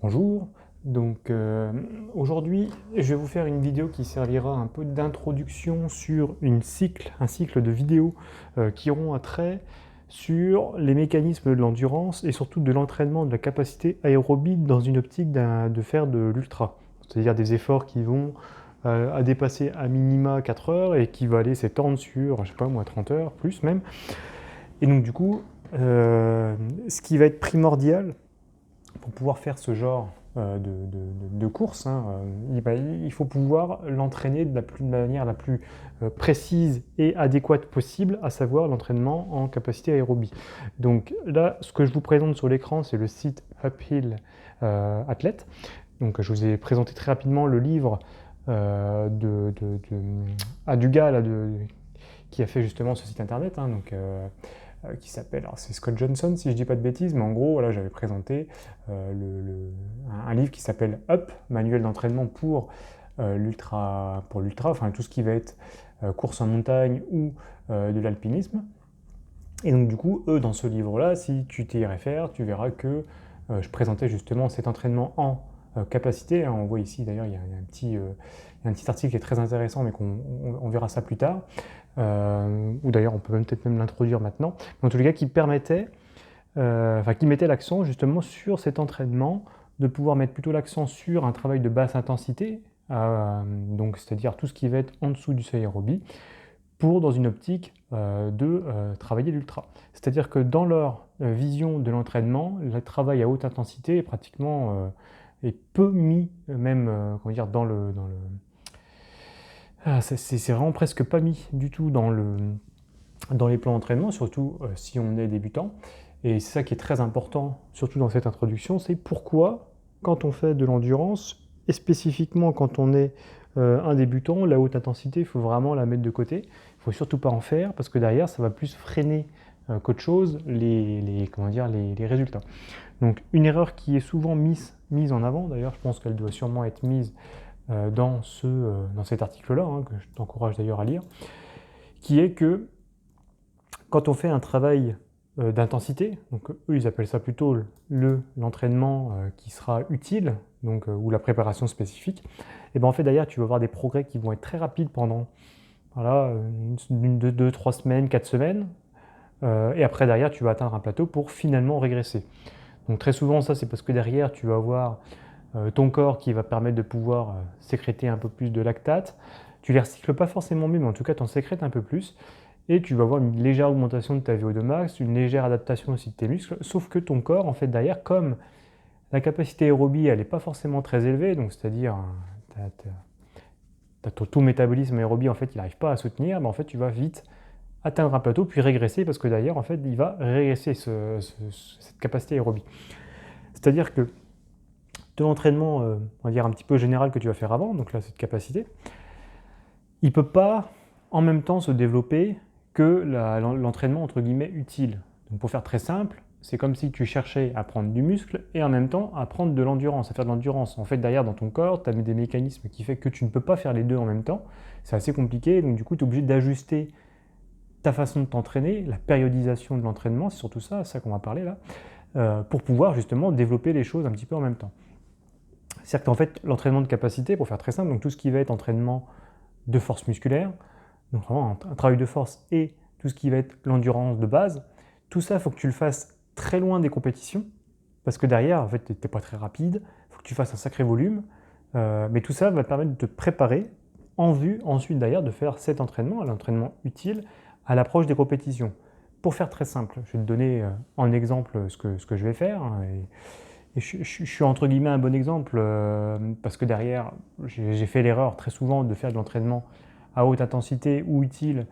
Bonjour, aujourd'hui je vais vous faire une vidéo qui servira un peu d'introduction sur un cycle de vidéos qui auront un trait sur les mécanismes de l'endurance et surtout de l'entraînement de la capacité aérobie dans une optique de faire de l'ultra. C'est-à-dire des efforts qui vont à dépasser à minima 4 heures et qui vont aller s'étendre sur, je sais pas moi, 30 heures, plus même. Et donc du coup, ce qui va être primordial, pour pouvoir faire ce genre de course, hein, il faut pouvoir l'entraîner de manière la plus précise et adéquate possible, à savoir l'entraînement en capacité aérobie. Donc là, ce que je vous présente sur l'écran, c'est le site Uphill Athlete. Donc je vous ai présenté très rapidement le livre du gars là, qui a fait justement ce site internet, hein, qui s'appelle, alors c'est Scott Johnson si je dis pas de bêtises, mais en gros voilà, j'avais présenté un livre qui s'appelle Up, manuel d'entraînement pour l'ultra, enfin tout ce qui va être course en montagne ou de l'alpinisme. Et donc du coup, eux dans ce livre-là, si tu t'y réfères, tu verras que je présentais justement cet entraînement en capacité. On voit ici d'ailleurs, il y a un petit article qui est très intéressant, mais on verra ça plus tard. Ou d'ailleurs, on peut peut-être même l'introduire maintenant. Mais en tous les cas, qui mettait l'accent justement sur cet entraînement, de pouvoir mettre plutôt l'accent sur un travail de basse intensité, donc c'est-à-dire tout ce qui va être en dessous du seuil aérobie, pour dans une optique de travailler l'ultra. C'est-à-dire que dans leur vision de l'entraînement, le travail à haute intensité est pratiquement est peu mis même comment dire, c'est vraiment presque pas mis du tout dans les plans d'entraînement, surtout si on est débutant. Et c'est ça qui est très important, surtout dans cette introduction, c'est pourquoi, quand on fait de l'endurance, et spécifiquement quand on est un débutant, la haute intensité, il faut vraiment la mettre de côté. Il ne faut surtout pas en faire, parce que derrière, ça va plus freiner qu'autre chose les résultats. Donc une erreur qui est souvent mise en avant, d'ailleurs je pense qu'elle doit sûrement être mise dans cet article-là, hein, que je t'encourage d'ailleurs à lire, qui est que quand on fait un travail d'intensité, donc eux ils appellent ça plutôt l'entraînement qui sera utile, ou la préparation spécifique, et ben en fait derrière tu vas avoir des progrès qui vont être très rapides pendant voilà, deux, 3 semaines, 4 semaines, et après derrière tu vas atteindre un plateau pour finalement régresser. Donc très souvent ça c'est parce que derrière tu vas avoir ton corps qui va permettre de pouvoir sécréter un peu plus de lactate. Tu les recycles pas forcément mieux, mais en tout cas tu en sécrètes un peu plus. Et tu vas avoir une légère augmentation de ta VO2 max, une légère adaptation aussi de tes muscles, sauf que ton corps, en fait, derrière, comme la capacité aérobie, elle n'est pas forcément très élevée, donc c'est-à-dire ton métabolisme aérobie, en fait, il n'arrive pas à soutenir, mais en fait, tu vas vite atteindre un plateau, puis régresser, parce que derrière, en fait, il va régresser cette capacité aérobie. C'est-à-dire que de l'entraînement, on va dire un petit peu général que tu vas faire avant, donc là, cette capacité, il ne peut pas en même temps se développer que l'entraînement entre guillemets utile. Donc pour faire très simple, c'est comme si tu cherchais à prendre du muscle et en même temps à prendre de l'endurance, à faire de l'endurance. En fait, derrière dans ton corps, tu as des mécanismes qui font que tu ne peux pas faire les deux en même temps. C'est assez compliqué, donc du coup, tu es obligé d'ajuster ta façon de t'entraîner, la périodisation de l'entraînement, c'est surtout ça qu'on va parler là, pour pouvoir justement développer les choses un petit peu en même temps. C'est-à-dire qu'en fait, l'entraînement de capacité, pour faire très simple, donc tout ce qui va être entraînement de force musculaire, donc vraiment un travail de force et tout ce qui va être l'endurance de base, tout ça, il faut que tu le fasses très loin des compétitions, parce que derrière, en fait, tu n'es pas très rapide, il faut que tu fasses un sacré volume, mais tout ça va te permettre de te préparer en vue ensuite d'ailleurs de faire cet entraînement, l'entraînement utile, à l'approche des compétitions. Pour faire très simple, je vais te donner en exemple ce que je vais faire, hein, et je suis entre guillemets un bon exemple, parce que derrière, j'ai fait l'erreur très souvent de faire de l'entraînement à haute intensité ou utile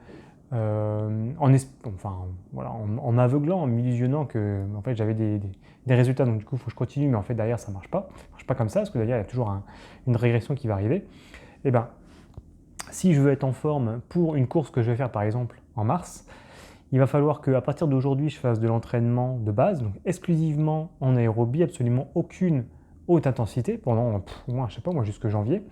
en m'aveuglant, en m'illusionnant que en fait, j'avais des résultats, donc du coup il faut que je continue, mais en fait derrière ça ne marche pas. Ça marche pas comme ça, parce que derrière il y a toujours une régression qui va arriver. Et ben, si je veux être en forme pour une course que je vais faire par exemple en mars, il va falloir qu'à partir d'aujourd'hui je fasse de l'entraînement de base, donc exclusivement en aérobie, absolument aucune haute intensité pendant au moins, je sais pas moi, jusque janvier,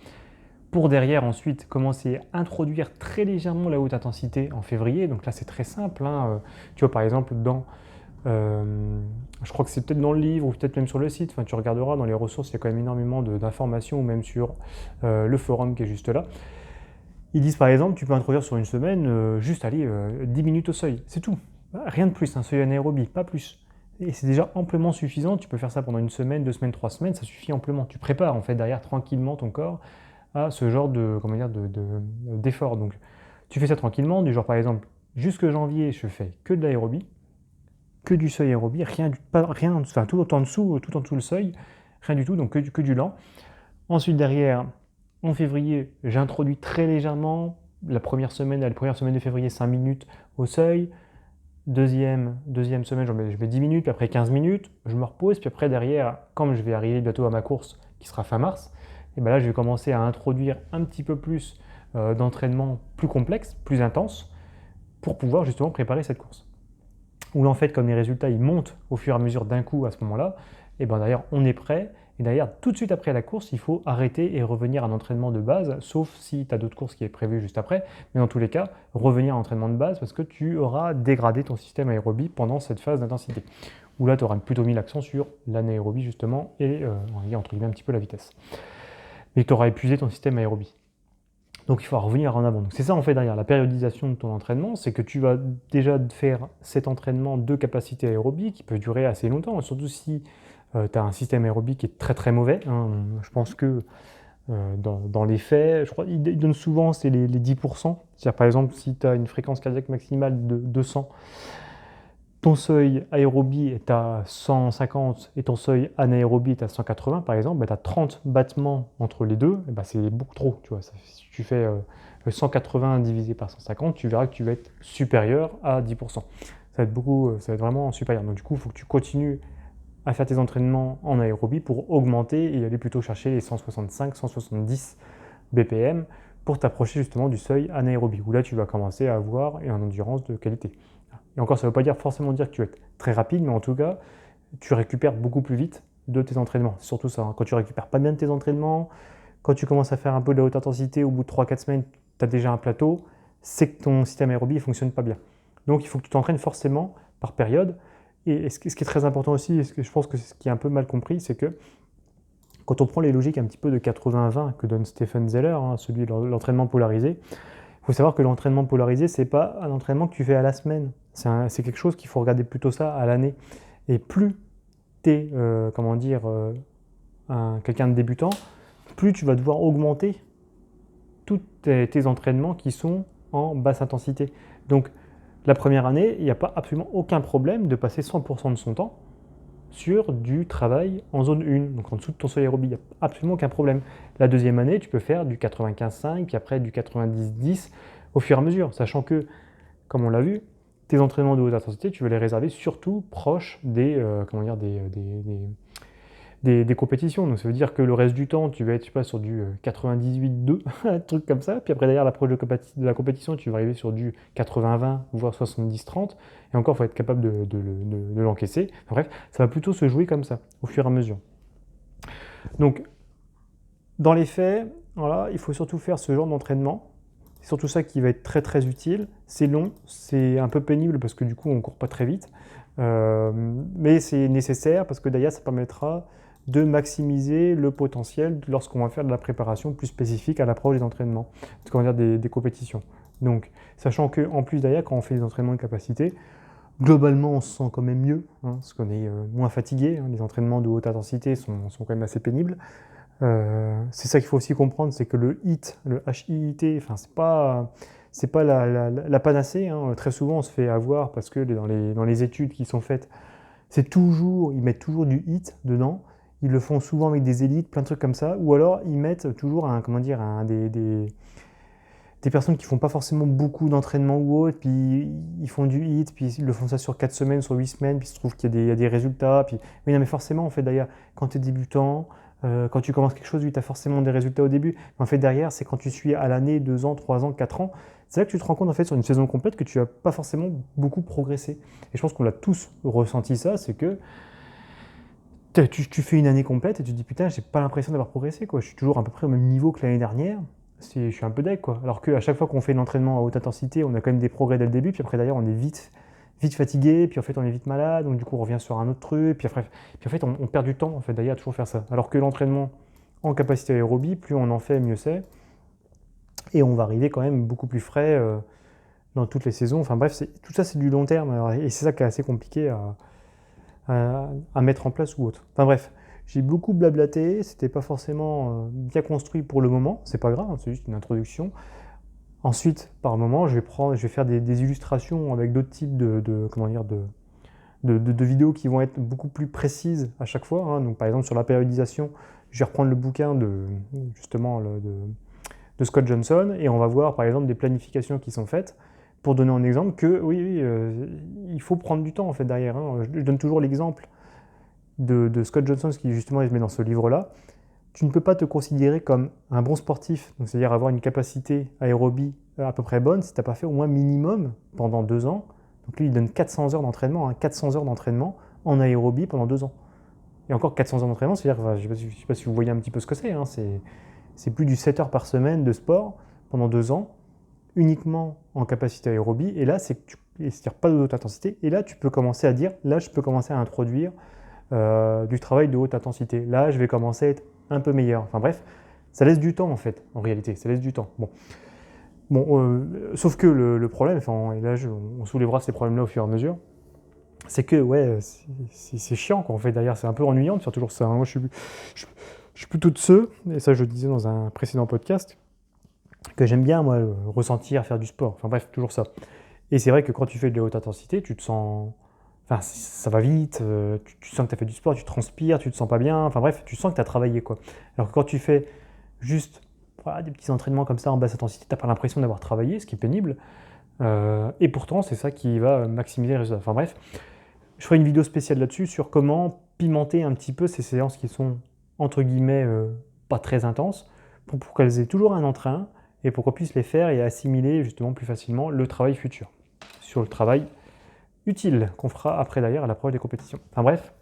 pour derrière ensuite commencer à introduire très légèrement la haute intensité en février. Donc là c'est très simple, hein. Tu vois par exemple dans Je crois que c'est peut-être dans le livre ou peut-être même sur le site, enfin, tu regarderas dans les ressources, il y a quand même énormément d'informations, ou même sur le forum qui est juste là. Ils disent par exemple, tu peux introduire sur une semaine juste aller 10 minutes au seuil, c'est tout. Rien de plus, un seuil anaérobie, pas plus. Et c'est déjà amplement suffisant, tu peux faire ça pendant une semaine, 2 semaines, 3 semaines, ça suffit amplement. Tu prépares en fait derrière tranquillement ton corps à ce genre de, comment dire, d'effort. Donc tu fais ça tranquillement, du genre par exemple, jusque janvier, je fais que de l'aérobie, que du seuil aérobie, rien, enfin tout en dessous le seuil, rien du tout, donc que du lent. Ensuite derrière, en février, j'introduis très légèrement la première semaine de février 5 minutes au seuil. Deuxième semaine, je mets 10 minutes, puis après 15 minutes, je me repose, puis après derrière, comme je vais arriver bientôt à ma course qui sera fin mars, et ben là je vais commencer à introduire un petit peu plus d'entraînement plus complexe, plus intense, pour pouvoir justement préparer cette course. Où là, en fait, comme les résultats ils montent au fur et à mesure d'un coup à ce moment-là, et ben d'ailleurs on est prêt. Et d'ailleurs, tout de suite après la course, il faut arrêter et revenir à un entraînement de base, sauf si tu as d'autres courses qui est prévues juste après. Mais dans tous les cas, revenir à un entraînement de base parce que tu auras dégradé ton système aérobie pendant cette phase d'intensité. Où là, tu auras plutôt mis l'accent sur l'anaérobie justement et on va dire entre guillemets un petit peu la vitesse. Mais tu auras épuisé ton système aérobie. Donc il faut revenir en avant. Donc c'est ça en fait derrière la périodisation de ton entraînement, c'est que tu vas déjà faire cet entraînement de capacité aérobie qui peut durer assez longtemps, surtout si tu as un système aérobie qui est très très mauvais. Hein. Je pense que dans les faits, je crois qu'ils donnent souvent c'est les 10%. C'est-à-dire par exemple si tu as une fréquence cardiaque maximale de 200, ton seuil aérobie est à 150 et ton seuil anaérobie est à 180 par exemple, bah, tu as 30 battements entre les deux, et bah, c'est beaucoup trop. Tu vois. Si tu fais 180 divisé par 150, tu verras que tu vas être supérieur à 10%. Ça va être vraiment supérieur. Donc du coup, il faut que tu continues à faire tes entraînements en aérobie pour augmenter et aller plutôt chercher les 165, 170 BPM pour t'approcher justement du seuil anaérobie, où là tu vas commencer à avoir une endurance de qualité. Et encore, ça ne veut pas forcément dire que tu vas être très rapide, mais en tout cas, tu récupères beaucoup plus vite de tes entraînements. C'est surtout ça. Hein. Quand tu récupères pas bien de tes entraînements, quand tu commences à faire un peu de la haute intensité, au bout de 3-4 semaines, tu as déjà un plateau, c'est que ton système aérobie ne fonctionne pas bien. Donc il faut que tu t'entraînes forcément par période. Et ce qui est très important aussi, et ce que je pense que c'est ce qui est un peu mal compris, c'est que quand on prend les logiques un petit peu de 80-20 que donne Stephen Zeller, hein, celui de l'entraînement polarisé, il faut savoir que l'entraînement polarisé, ce n'est pas un entraînement que tu fais à la semaine. C'est quelque chose qu'il faut regarder plutôt ça à l'année. Et plus tu es, quelqu'un de débutant, plus tu vas devoir augmenter tous tes entraînements qui sont en basse intensité. Donc, la première année, il n'y a pas absolument aucun problème de passer 100% de son temps sur du travail en zone 1, donc en dessous de ton seuil aérobie, il n'y a absolument aucun problème. La deuxième année, tu peux faire du 95-5, puis après du 90-10 au fur et à mesure, sachant que, comme on l'a vu, tes entraînements de haute intensité, tu vas les réserver surtout proches des compétitions. Donc ça veut dire que le reste du temps, tu vas être sur du 98-2, un truc comme ça. Puis après, derrière l'approche de la compétition, tu vas arriver sur du 80-20, voire 70-30. Et encore, il faut être capable de l'encaisser. Enfin, bref, ça va plutôt se jouer comme ça, au fur et à mesure. Donc, dans les faits, voilà, il faut surtout faire ce genre d'entraînement. C'est surtout ça qui va être très très utile. C'est long, c'est un peu pénible parce que du coup, on ne court pas très vite. Mais c'est nécessaire parce que d'ailleurs, ça permettra de maximiser le potentiel lorsqu'on va faire de la préparation plus spécifique à l'approche des entraînements, qu'on va dire des compétitions. Donc, sachant qu'en plus d'ailleurs, quand on fait des entraînements de capacité, globalement, on se sent quand même mieux, hein, parce qu'on est moins fatigué. Hein, les entraînements de haute intensité sont quand même assez pénibles. C'est ça qu'il faut aussi comprendre, c'est que le HIIT, le HIIT, enfin, c'est pas la panacée. Hein. Très souvent, on se fait avoir parce que dans les études qui sont faites, ils mettent toujours du HIIT dedans. Ils le font souvent avec des élites, plein de trucs comme ça. Ou alors, ils mettent toujours des personnes qui font pas forcément beaucoup d'entraînement ou autre, puis ils font du HIIT, puis ils le font ça sur 4 semaines, sur 8 semaines, puis il se trouve qu'il y a des résultats. Puis... Mais non, mais forcément, en fait, d'ailleurs, quand tu es débutant, quand tu commences quelque chose, oui, tu as forcément des résultats au début. Mais en fait, derrière, c'est quand tu suis à l'année, 2 ans, 3 ans, 4 ans, c'est là que tu te rends compte, en fait, sur une saison complète, que tu n'as pas forcément beaucoup progressé. Et je pense qu'on l'a tous ressenti ça, c'est que tu fais une année complète et tu te dis, putain, j'ai pas l'impression d'avoir progressé, quoi. Je suis toujours à peu près au même niveau que l'année dernière. Je suis un peu deg, quoi. Alors qu'à chaque fois qu'on fait l'entraînement à haute intensité, on a quand même des progrès dès le début, puis après, d'ailleurs, on est vite vite fatigué, puis en fait on est vite malade, donc du coup on revient sur un autre truc, puis après, puis en fait on perd du temps en fait d'ailleurs à toujours faire ça. Alors que l'entraînement en capacité aérobie, plus on en fait, mieux c'est, et on va arriver quand même beaucoup plus frais dans toutes les saisons. Enfin bref, tout ça c'est du long terme, et c'est ça qui est assez compliqué à mettre en place ou autre. Enfin bref, j'ai beaucoup blablaté, c'était pas forcément bien construit pour le moment, c'est pas grave, hein, c'est juste une introduction. Ensuite, par moment, je vais faire des illustrations avec d'autres types comment dire, de vidéos qui vont être beaucoup plus précises à chaque fois, hein. Donc par exemple sur la périodisation, je vais reprendre le bouquin justement de Scott Johnson, et on va voir par exemple des planifications qui sont faites, pour donner un exemple que oui, il faut prendre du temps en fait derrière, hein. Je donne toujours l'exemple de Scott Johnson, ce qui justement il se met dans ce livre-là. Tu ne peux pas te considérer comme un bon sportif, c'est-à-dire avoir une capacité aérobie à peu près bonne, si tu n'as pas fait au moins minimum pendant 2 ans. Donc lui, il donne 400 heures d'entraînement, hein, 400 heures d'entraînement en aérobie pendant 2 ans. Et encore 400 heures d'entraînement, c'est-à-dire, enfin, je ne sais pas si vous voyez un petit peu ce que c'est, hein, c'est plus du 7 heures par semaine de sport pendant 2 ans, uniquement en capacité aérobie. Et là, c'est-à-dire pas de haute intensité. Et là, tu peux commencer à dire, là, je peux commencer à introduire du travail de haute intensité. Là, je vais commencer à être un peu meilleur. Enfin bref, ça laisse du temps en fait, en réalité, ça laisse du temps. Sauf que le problème, enfin, et là on soulèvera ces problèmes-là au fur et à mesure, c'est que ouais, c'est chiant quoi. En fait, derrière, c'est un peu ennuyant de faire toujours ça, hein. Moi, je suis plutôt de ceux, et ça je le disais dans un précédent podcast, que j'aime bien moi ressentir, faire du sport. Enfin bref, toujours ça. Et c'est vrai que quand tu fais de la haute intensité, tu te sens. Enfin, ça va vite, tu sens que tu as fait du sport, tu transpires, tu te sens pas bien, enfin bref, tu sens que tu as travaillé quoi. Alors que quand tu fais juste voilà, des petits entraînements comme ça en basse intensité, tu n'as pas l'impression d'avoir travaillé, ce qui est pénible. Et pourtant, c'est ça qui va maximiser les résultats. Enfin bref, je ferai une vidéo spéciale là-dessus sur comment pimenter un petit peu ces séances qui sont entre guillemets pas très intenses pour qu'elles aient toujours un entrain et pour qu'on puisse les faire et assimiler justement plus facilement le travail futur sur le travail utile qu'on fera après d'ailleurs à l'approche des compétitions. Enfin bref,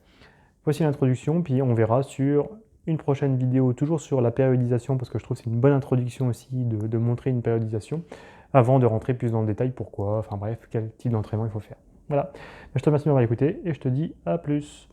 voici l'introduction, puis on verra sur une prochaine vidéo, toujours sur la périodisation, parce que je trouve que c'est une bonne introduction aussi de montrer une périodisation, avant de rentrer plus dans le détail, pourquoi, enfin bref, quel type d'entraînement il faut faire. Voilà, je te remercie de m'avoir écouté, et je te dis à plus.